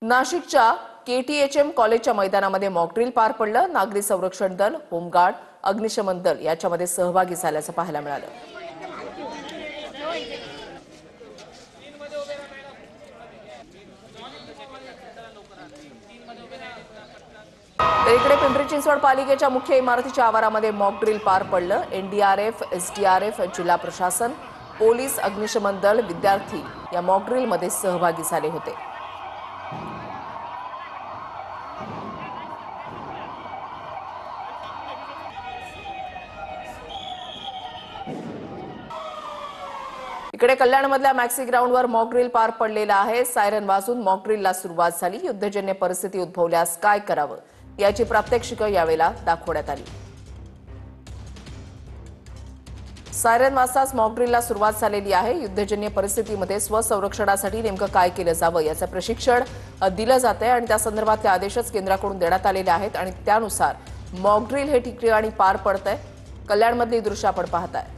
नाशिकच्या KTHM कॉलेजच्या मैदानामध्ये मॉक ड्रिल पार पडलं। नागरी संरक्षण दल, होमगार्ड, अग्निशमन दल याच्यामध्ये सहभागी झाल्याचं पाहायला मिळालं। तर इकडे पिंपरी चिंचवड पालिकेच्या मुख्य इमारतीच्या आवारामध्ये मॉक ड्रिल पार पडलं। NDRF, SDRF, जिल्हा प्रशासन, पोलीस, अग्निशमन दल, विद्यार्थी या मॉक ड्रिलमध्ये सहभागी झाले होते। इकडे कल्याणमधल्या मॅक्सी ग्राउंडवर मॉक ड्रिल पार पडलेला आहे। सायरन वाजून मॉक ड्रिलला सुरुवात झाली। युद्धजन्य परिस्थिती उद्भवल्यास काय करावं याची प्रात्यक्षिकं यावेळेला दाखवण्यात आली। सायरन वाजताच मॉक ड्रिलला सुरुवात झालेली आहे। युद्धजन्य परिस्थितीमध्ये स्वसंरक्षणासाठी नेमकं काय केलं जावं याचं प्रशिक्षण दिलं जातंय आणि त्या संदर्भातले आदेशच केंद्राकडून देण्यात आलेले आहेत आणि त्यानुसार मॉक ड्रिल हे ठिकठिकाणी पार पडतंय। कल्याणमधली दृश्य आपण पाहताय।